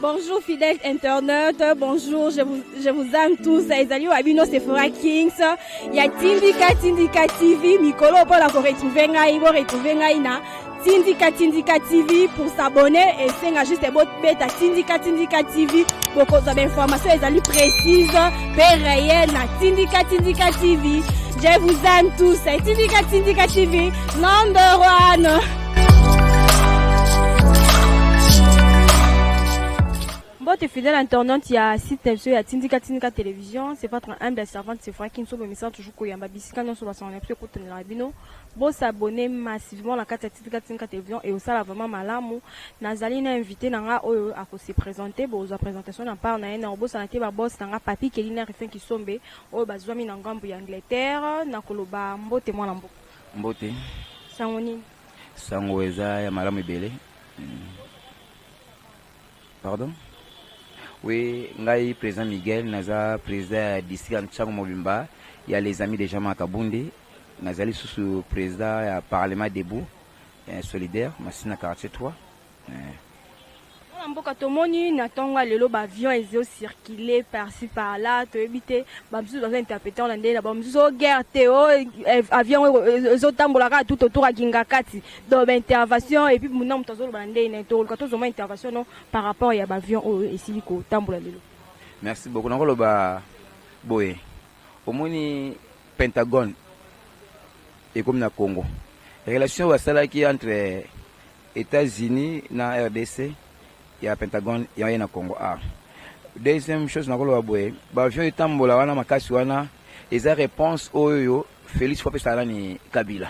Bonjour fidèles internautes, bonjour, je vous aime tous. Ezali Wabino Sephora Kings. Il y a Tindika TV, Mikolo pour la retrouver ngai na Tindika TV pour s'abonner et c'est juste beta Tindika TV pour cause d'informations ezali précises, réelles na Tindika TV. Je vous aime tous. Tindika TV, number one. Bon, t'es fidèle internaute, il y a site il y a Tindika Télévision, c'est votre humble servante, c'est Franck qui me message toujours qu'il y a ma bisika non sur son épisode côté de la bino. Bon, s'abonner massivement à la carte Tindika Télévision et aussi là vraiment malamu. Nazali na invité nanga oyo à se présenter, bon, za présentation na part na en boss na te ba boss nanga papi kelina refin qui sombe oyo bazwami na ngambu ya Angleterre na koloba mbote mwana mboka. Mbote. Sangoni. Sangweza ya malamu ibele. Pardon? Oui, ngai président Miguel, naza président district Tchango Mobimba, il y a les amis de Jama Kabundi, nazali sous président ya parlement debout, solidaire, Massina 43. Mboka tomoni na tonga lelo ba avion ezio circuler par-ci par-là, to ebité ba msusu dans interpréter on ndé na ba msusu guerre teo avion ezo tambola ka tout autour a Gingakati donc intervention et puis muna mutazo ba ndé na to ka to zoma intervention non par rapport ya ba avion o esili ko tambola lelo. Merci beaucoup nakolo ba boye. Omoni Pentagone et comme na Congo. Relation wa sala qui entre États-Unis na RDC. Il y a Pentagone, il y a na Congo. Deuxième chose, na kolo boye, ba avion tambola wana makasi wana, eza réponse oyo Félix Fope sala ni Kabila.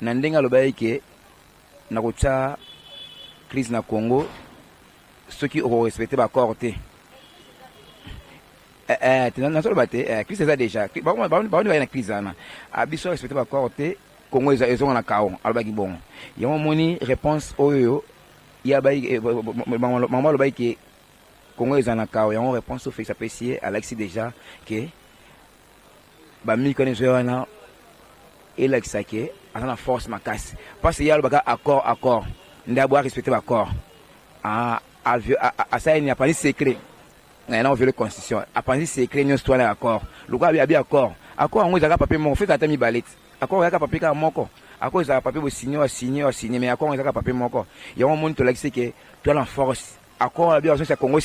Na ndenga lobaye ke na kocha crise na Congo, ceux qui auront respecté ba corté. Na solo bate, crise eza déjà. Ba na crise ana. Abiso respecté ba corté, Congo eza na kaon, albaki bon. Il y a moni réponse oyo il y a maman le bail qui Congo est en accord et on répond au fait s'apprécier Alexis déjà que bah mi connaît na et Alexis qui a la force ma casse parce qu'il y a le bagage accord d'abord respecter l'accord à ça il n'y a pas de secret on veut la constitution à pas de secret nous soit l'accord le gars a bien accord on a papier mon fait à mi balette accord il y a papier comme moko à cause de papier pour signer mais à quoi on a papier encore il y a un monde là qui que tu as la force à quoi bien c'est Congo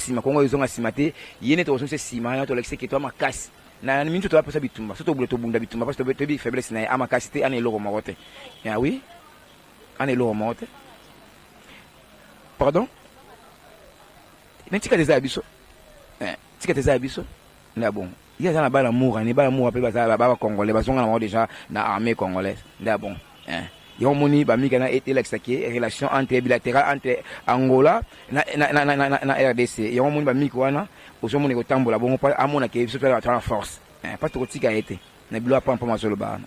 ils ont assimaté il y a une autre chose sima tu là qui toi ma casse na minute tu vas passer bitumba surtout boule to bunda bitumba parce que tu es faiblesse na ama casse tu en loro marote ah oui en loro marote pardon n'tika des abisso tika des abisso là bon il y a dans la balle amour après ba congolais ba zonga déjà na armée congolaise là bon il y a un moni bamikana et l'exaké relation entre bilatérale entre Angola na RDC il y a un moni bamikwana ozo moni ko tambola bon pas amona ke biso la force pas to tika été na bilo pa pa mazolo ba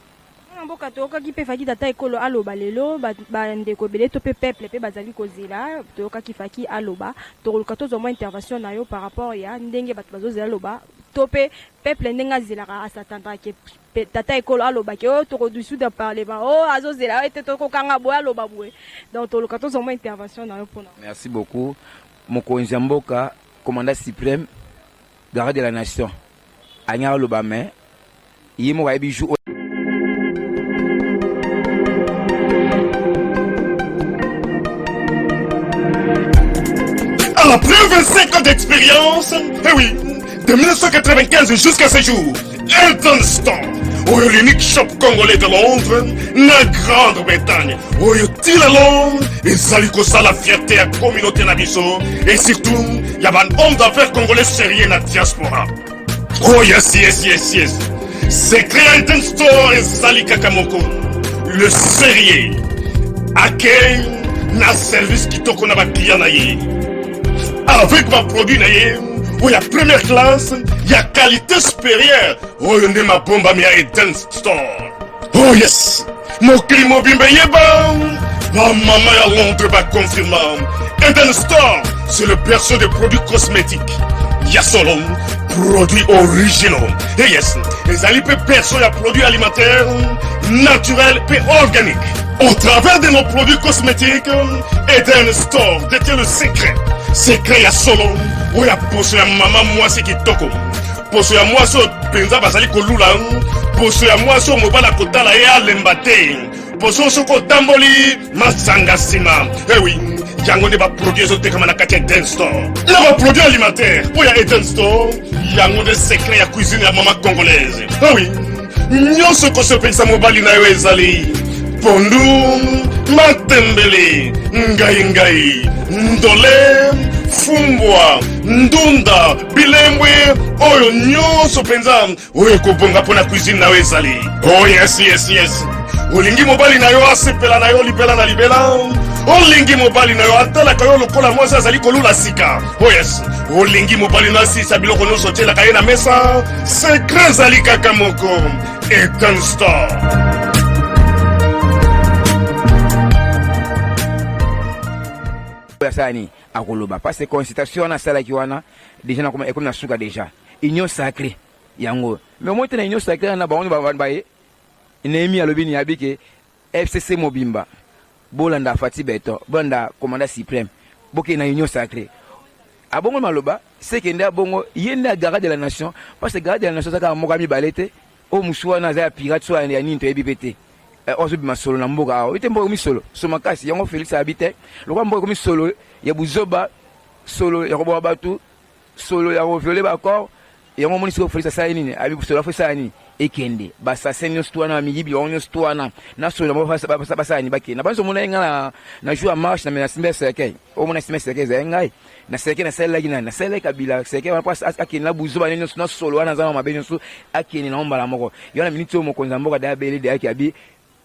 mboka toka ki pe faki data ekolo aloba lelo ba ndeko bele to pe peuple pe bazali kozela toka ki faki aloba to lukato zo mo intervention na yo par rapport ya ndenge bat bazozela aloba topé peuple ndenga zilaka asatanda ke tata ekolo aloba ke o to du sud de parler ba o azozela ete to kokanga boya aloba boye donc to lukato zo mo intervention na yo pona. Merci beaucoup mokonzi mboka commandant suprême garde de la nation anya aloba mais yimo wa bijou. Après 25 ans d'expérience, eh oui, de 1995 jusqu'à ce jour, Elton Store, l'unique shop congolais de Londres, la Grande-Bretagne, Tilalong, et Salikosa la fierté à la communauté Nabiso, et surtout, il y a un homme d'affaires congolais sérieux dans la diaspora. Oh yes. C'est créé Elton Store et Sali Kakamoko, le sérieux, accueil, na service qui t'a qu'on a client avec ma produit où il y a première classe, il y a qualité supérieure. Oh, il y a ma bombe à Eden Store. Oh yes, mon climat bimbe yeba. Ma maman à Londres va confirmer. Eden Store, c'est le berceau de produits cosmétiques. Il y a Solon, produits originaux. Et yes, les alipes perso ya produits alimentaires naturels et organiques. Au travers de nos produits cosmétiques, Eden Store détient le secret. Secret ya solo, ou ya poso ya mama mwasi kitoko. Poso ya mwasi penza bazali kolula, poso ya mwasi mobala kotala ya lembate. Poso soko tamboli masanga sima. Eh oui, yango ne ba produit ezoteka na kati ya Eden Store. Na ba produit alimentaire, ou ya Eden Store, yango de secret ya cuisine ya mama congolaise. Eh oui, nyonso ko sepelisa mobali na yo ezali. Pondu, matembele, ngai, ndole, fumbwa, ndunda, bilembwe, oyo nyonso penza, oyo kobonga pona cuisine na ezali. Oh yes. Olingi mobali na yo asepela na yo libela na libela. Olingi mobali na yo atalaka yo lokola mwasi azali kolula sika. Oh yes. Olingi mobali na asisa biloko nyonso otielaka ye na mesa. Secret ezali kaka moko. Eden Store. Sani akoloba parce que consultation na sala kiwana déjà na comme na suka déjà union sacrée yango mais moi tena union sacrée na bango ba nemi alobini yabike FCC Mobimba bolanda Fati Beto banda commandant suprême boke na union sacrée abongo maloba c'est que nda bongo yenda garde de la nation parce que garde de la nation ça ka mokami balete o muswana za pirate so ya ninto ebipete ozo bima solo na mboka awo ite mboka mi solo so makasi yango Félix habite lokwa mboka mi solo ya buzoba solo ya koboba batu solo ya violer ba corps yango moni so Félix sa nini abi solo fa sa nini ekende basa senyo stwana miyibi onyo stwana na solo mo fa basa ni baki na banzo mona ngala na jour marche na mena simbe seke o mona simbe seke za ngai na seke na sele gina na sele kabila seke wana pas akini na buzoba nino na solo wana za mabenyo so akini na ombala moko yona minito mo konza mboka da bele de aki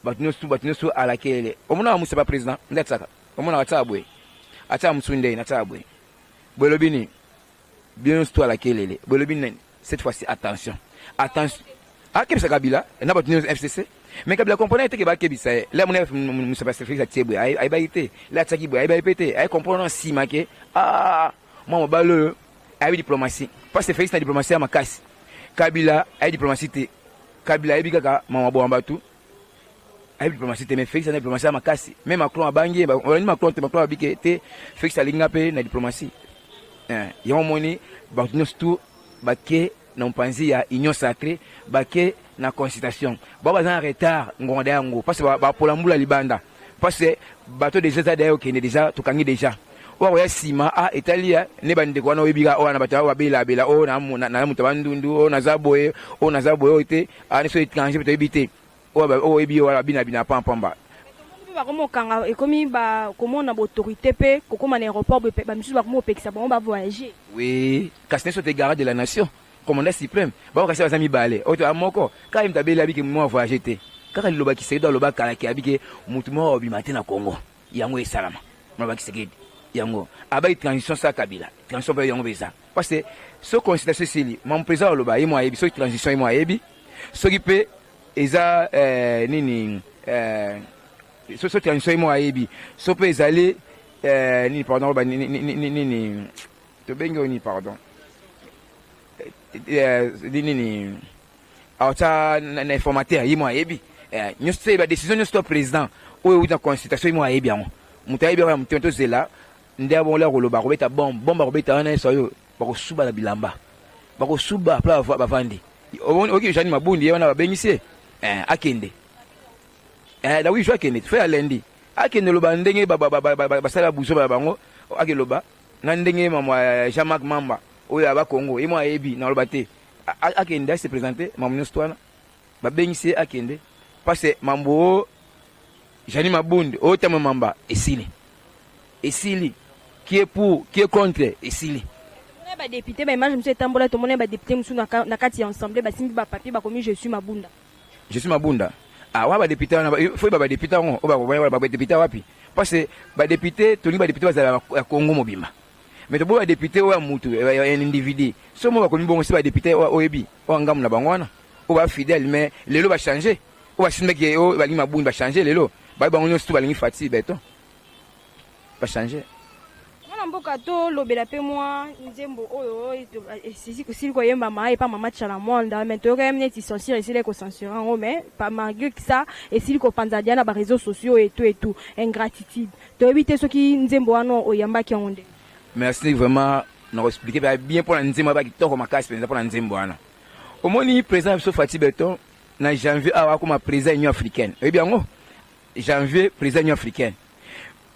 batinosu alakele omuna musa ba president ndetsaka omuna watabwe ata msunde na tabwe bolobini bien sto alakelele bolobini cette fois-ci attention akebisa kabila na batinosu FCC mais kabila comprendre que ba kebisa la musa ba Félix atebwe ay baité la tsaki bwe ay baipete ay comprendre si make moi balo ay diplomatie parce que Félix na diplomatie makasi kabila ay diplomatie te kabila ay bikaka mama bo ambatu ay diplomatie te mais Félix na diplomatie makasi même Macron abangi on Macron abike te Félix alinga pe na diplomatie yamo moni batnos tout baké na mpanzi ya union sacrée baké na consultation baba za retard ngonda yango parce que ba polambula libanda parce que bateau déjà d'ailleurs qui est déjà tukangi déjà wa ya sima italia ne bande ko na webiga o na batawa wa bela o na mutabandundu o na zaboye te ani so étranger to ebité o ebi wala bina pampamba ba komo kanga ekomi ba komona autorité pe kokoma na aéroport ba misu ba komo pekisa ba voyager oui kasne so te garde de la nation commandant suprême ba kasi bazami balé o to amoko ka imta bela biki mo voyager te kaka liloba ki sedo loba kala ki abike mutu mo obimate na Congo yango esalama mo ba ki segedi yango abai transition sa kabila transition ba yango beza parce que so consultation sili mon président loba yimo ayebi so transition yimo ayebi so ki pe eza nini so transition yimo ayebi so pe ezali nini pardon ba nini to bengo ni pardon nini auta na informateur yimo ayebi nyose ba décision nyose to président o uta consultation yimo ayebi yango mutayebi ba muto zela ndia bon la koloba ko beta bomba ko beta na so yo ba ko suba la bilamba ba ko suba pla ba vandi oki jani mabundi yana ba bengisi akende da wi jo akende fe alendi akende loba ndenge ba sala buso ba bango akeloba na ndenge mama Jean-Marc Mamba oya ba Congo imo ayebi na loba te akende se présenter mamunyo stwana ba bengisi akende parce que mambo jani mabundi o tema mamba esili qui est pour qui est contre esili ba député ba image monsieur tambola to mona ba député musu na kati ensemble ba simbi ba papier ba komi je suis mabunda wa ba député na faut ba député on ba député wapi parce que ba député to ni ba député ba Congo mobimba mais to ba député wa mutu un individu so mo ba komi bongo si ba député o ebi o ngamu na bangwana o ba fidèle mais lelo ba changer o ba simbe ke o ba li mabunda ba changer lelo ba bango nyonso ba lingi Fati Beto ba changer mwana mboka to lobela pe moi nzembo oyo esili koyemba ma et pas mama tchala monda mais to quand même ti censure esili ko censurer en mais pas malgré que ça esili ko panza dia na ba réseaux sociaux et tout ingratitude to éviter ce qui nzembo ano oyamba ki onde. Merci vraiment nous expliquer bien pour la nzembo ba ki to ko makasi pour la nzembo ana omoni président so Fati Beton na janvier awa comme président Union africaine et bien ngo janvier président Union africaine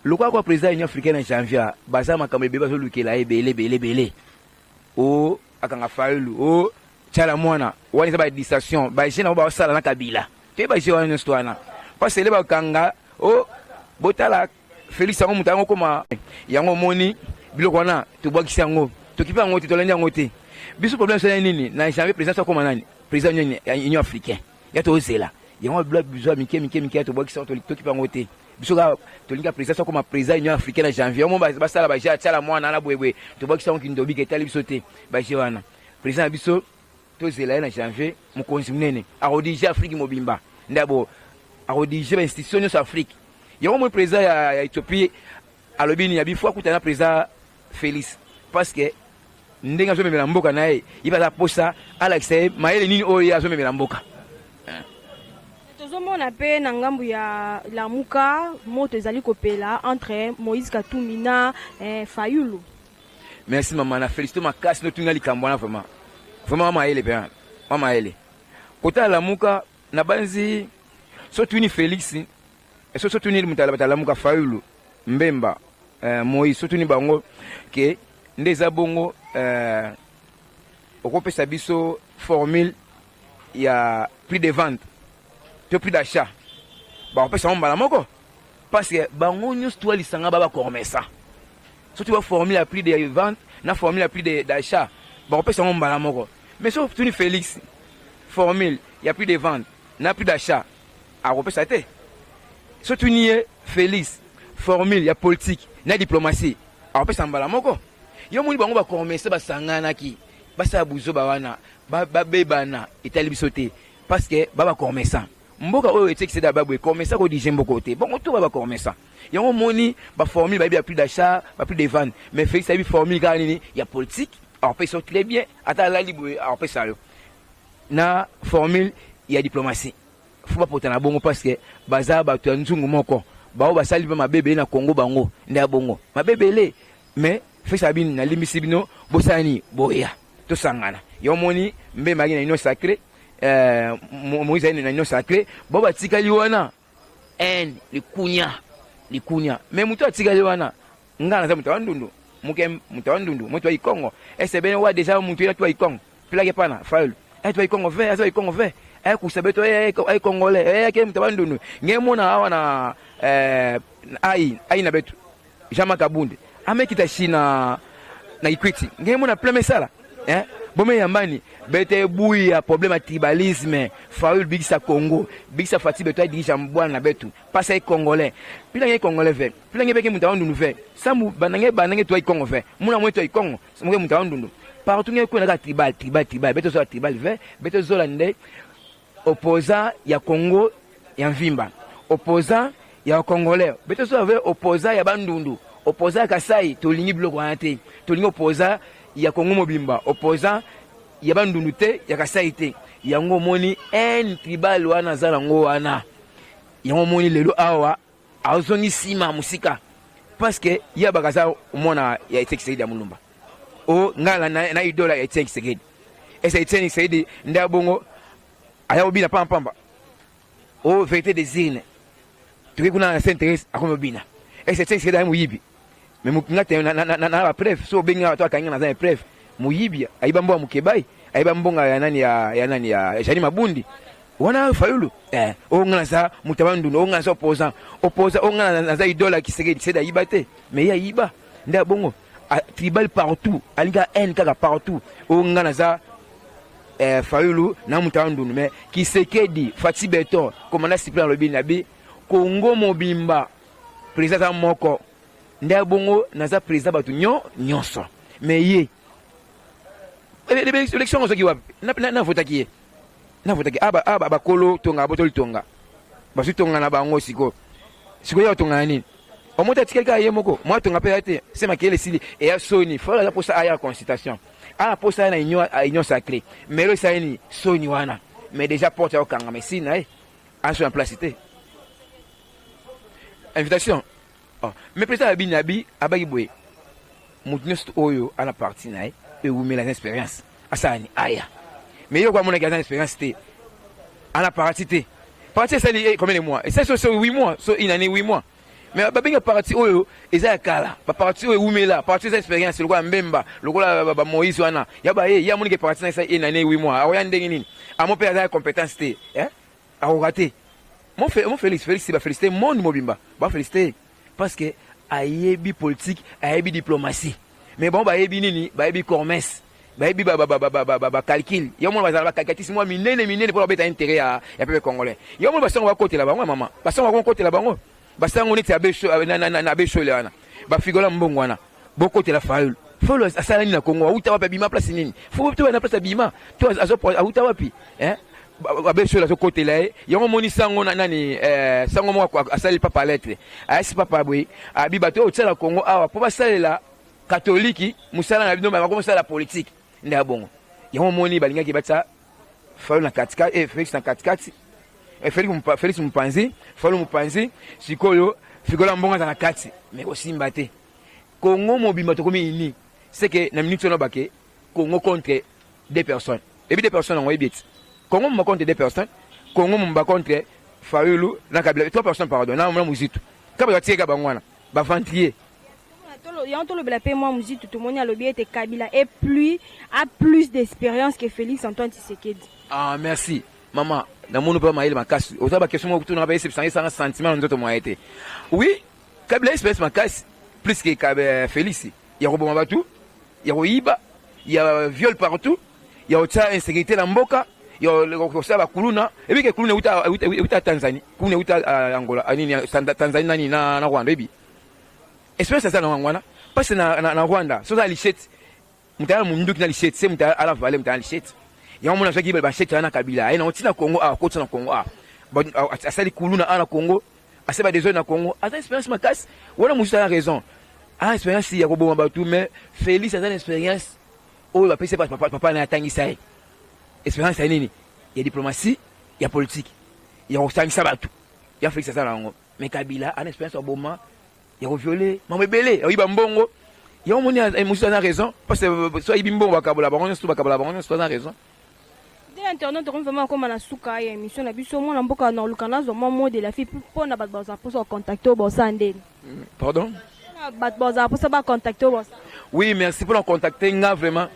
le quoi président Union africaine en janvier baza makambe beba so lukela belé o akanga faulu o tchala mwana wani sa ba distraction ba jena ba sala na kabila te ba je wana histoire na parce que le ba kanga o botala Félix ngo mutango koma yango moni biloko na to bwakisa ngo to kipa ngo to lenda ngo te biso problème c'est nini na janvier président so koma nani président Union africaine ya to zela yango bloc biso mike to bwakisa to kipa ngo te biso ga to linga président comme président Union africaine en janvier mo ba sala ba ja tala mwana na bwebwe to bokisa ngo kindobi ke tali biso te ba je wana président biso to zela na janvier mo konsimnene a rodija Afrique mobimba ndabo a rodija ba institution sur Afrique yango mo président ya Ethiopie alobini ya bifwa kutana président Félix parce que ndenga zo memela mboka nae iba za posa Alex maele nini oyo ya zo memela mboka. Tozomona pe na ngambu ya Lamuka moto ezali kopela entre Moïse Katumbi na Fayulu. Merci maman na félicité makasi no tunga likambo na vraiment mama ele pe mama ele kota Lamuka na banzi so tuni Félix so tuni mutala batala Lamuka Fayulu Mbemba Moïse so tuni bango ke ndeza bongo okopesa biso formule ya prix de vente to prix d'achat ba on peut ça mbala moko parce que bango nyos to lisanga baba komesa so tu vas formule à prix de vente na formule à prix d'achat ba on peut ça mbala moko mais sauf tu ni Félix formule il y a prix de vente na prix d'achat a on peut ça té so tu ni Félix formule il y a politique na diplomatie a on peut ça mbala moko yo moni bango ba komesa ba sangana ki ba sa buzo ba wana ba bebana etali bisoté parce que baba komesa mboka oyo etexte da babwe komesa ko dije mboko te bon to baba komesa yango moni ba formule ba bi plus d'achat ba plus de vente mais fait ça bi formule ka nini ya politique on peut ça très bien ata la libre on peut ça na formule ya diplomatie faut pas porter na bongo parce que baza ba to nzungu moko ba o ba sali ba mabebe na Congo bango nda bongo mabebe le mais fait ça bin na limisi bino bosani boya to sangana yango moni mbe magi na ino sacré Moïse a une union sacrée, Boba Tikaliwana, and les Kunya. Mais Mouta Tikaliwana, Ngana Mutawandundu, Mukem Mutawandundu, Mutoi Congo, et c'est bien déjà Moutua Toi Kong, Plagepana, Faul, et toi Congo vert, et Congo vert, et Kusabeto, et Congolais, et Kem Tawandunu, Nemona Awana, Aïnabet, Jamakabund, Amekita China, Naïkwiti, Nemona Plamesala, hein? Bomé Yambani, bete bouya problème à tribalisme, Faoul Bigsa Congo, Bigsa Fati Beto dirige en bois na betu, passe congolais. Puis là congolais fait, puis là beke mutawandu nous fait. Ça mou banange toi Congo fait. Mouna moi toi Congo, c'est moi mutawandu. Partout ko na tribal, beto zo tribal fait, beto zo lande opposant ya Congo ya Mvimba. Opposant ya congolais, beto zo avait opposant ya Bandundu, opposant Kasai, tolingi bloko ante, tolingi opposant ya Congo mobimba opposant ya bandundu te ya Kasai te yango moni en tribal wana zala ngo wana yango moni lelo awa azongi sima musika parce que ya bakaza mona ya Tshisekedi ya Mulumba o ngala na idola ya Tshisekedi esa Tshisekedi nda bongo aya obina pamba o vérité des urnes tuki kuna s'intéresse akomobina esa Tshisekedi amu yibi mais mukingate na preuve so benga to akanga na preuve muyibi aiba mbo mukebai aiba mbonga ya nani ya Jani Mabundi wana Fayulu o ngana sa mutabandu o ngana sa opposant o ngana na za idola Kisegedi seda ibate mais ya iba nda bongo tribal partout alinga kaka partout o ngana za Fayulu na mutabandu mais Kisegedi Fati Beton commandant Cyprien Lobina bi Congo mobimba président moko nda bongo naza président batu nyonso mais ye l'élection on se qui wa na vota qui aba kolo tonga botoli tonga basu tonga na bango siko ya tonga nini au moins tu quelqu'un aille moko moi tu rappelles c'est ma qui est sili et à soni faut la pour ça à consultation ah pour ça na union sacrée mais le ça ni soni wana mais déjà porte au kanga mais si na en sur en placité invitation oh mais président Abinabi abagibwe mutnesto oyo à la partie na et où met la expérience asani aya mais yo quoi mon gars expérience té à la partie partie ça combien de mois et ça c'est 8 mois so une année 8 mois mais babinga partie oyo eza kala ba partie oyo umela partie ça expérience le quoi mbemba le quoi ba Moïse wana ya ba ya mon que partie ça une année 8 mois aoya ndenge nini a mon père a compétence té hein a raté mon Félix ba féliciter monde mobimba ba féliciter parce que ayebi politique ayebi diplomatie mais bon ba yebi nini ba yebi commerce ba yebi ba calcul yo mo bazala ba calculatrice moi minene pour beta intérêt ya peuple congolais yo mo basango ba côté là ba maman basango ba côté là bango basango neti abecho na abecho le wana ba figola mbongo wana bo côté la faul faut le asala ni na Congo uta wapi bima place nini faut to na place bima to azo uta wapi hein abecho la côté là yo mo ni sango na nani sango mo asali papa lettre asi papa boy abi bato o tsala Congo awa po basalela catholique musala na bino ba commencer la politique nda bongo yo moni balinga ki batsa falu na katika Félix na katikati Félix Mpanzi falu Mpanzi sikoyo fikola mbonga na kati mais aussi mbate Congo mobimba to komi ini c'est que na minute no bake Congo contre deux personnes et puis deux personnes on yebit Congo mba contre deux personnes Congo mba contre falu na kabila trois personnes pardon na mo muzitu kabila tieka bangwana ba ventrier il y a un moi musique tout le monde a le bien Kabila et plus a plus d'expérience que Félix Antoine Tshisekedi. Ah merci maman dans mon pas maïl ma casse autant ba question moi tout na pas c'est sentiment nous autres moi été oui Kabila espèce ma casse plus que Félix il y a roboma tout il y a roiba il y a viol partout il y a autre insécurité dans mboka il y a le ça ba kuluna et puis que kuluna uta Tanzanie kuluna uta Angola ani Tanzanie nani na Rwanda ebi espèce ça na Rwanda parce que na Rwanda so ça lichette mutala mundu kina lichette c'est mutala ala vale mutala lichette ya mona so ki ba lichette na Kabila et na otina Congo a côté na Congo a asali kuluna na Congo aseba des zones na Congo ata expérience makasi wala musa a raison a expérience ya ko bomba tout mais Félix a une expérience o ba pese papa na tangisa expérience ya nini ya diplomatie ya politique ya ostangisa batu ya Félix ça na ngo mais Kabila a une expérience au bomba il a violé maman belé il a mbongo il a moni musa na raison parce que soit il mbongo bakabula bango tout bakabula bango soit na raison de internet on vraiment comme na suka ya émission na biso mo na mboka na lukana zo mo de la fille pour na bat baza pour contacter bossa ndeni pardon bat baza pour ça ba contacter bossa oui merci pour nous contacter nga vraiment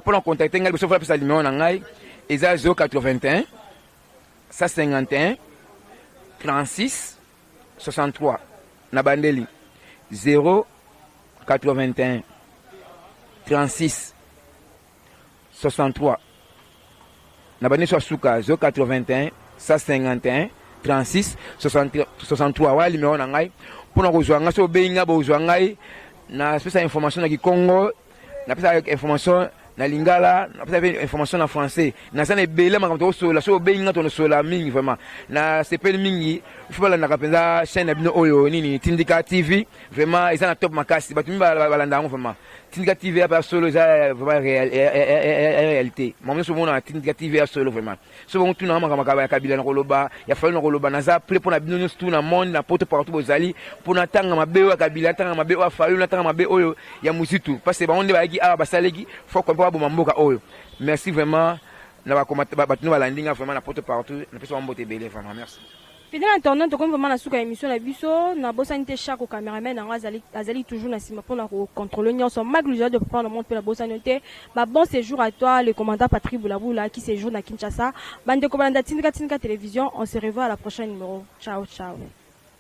pour nous contacter nga biso fa numéro na ngai eza 081 151 36 63 na bandeli 081 36 63 na bandeli so suka 081 151 36 63 wa numéro na ngai pour na kozwa nga so benga bozwa ngai na spécial information na Kikongo na pesa information na lingala na pesa information na français na sana bela makamto so la so benga to so la mingi vraiment na sepel mingi faut la na kapenza chaîne na bino oyo nini Tindika TV vraiment ils na top makasi batu mba balanda vraiment Tindika TV a solo za vraiment réalité moi so mona Tindika TV a solo vraiment so bon tout na makama Kabila na koloba ya falu na koloba na za ple pour na bino tout na monde na poto partout bozali pour na tanga mabe wa Kabila tanga mabe wa falu na tanga mabe oyo ya musitu parce que ba onde ba gi a basalegi faut ko ba mboka oyo merci vraiment na ba komata ba tunu balandinga vraiment na poto partout na pesa mbote belé vraiment merci fidèle internet to comme vraiment na suka émission na biso na bosanité chaque cameraman na azali toujours na sima pour na contrôler nyonso magluja de prendre monde pour la bosanité ba bon séjour à toi le commandant Patrick Boulabula qui séjourne à Kinshasa bande ko balanda Tindika télévision on se revoit à la prochaine numéro ciao ciao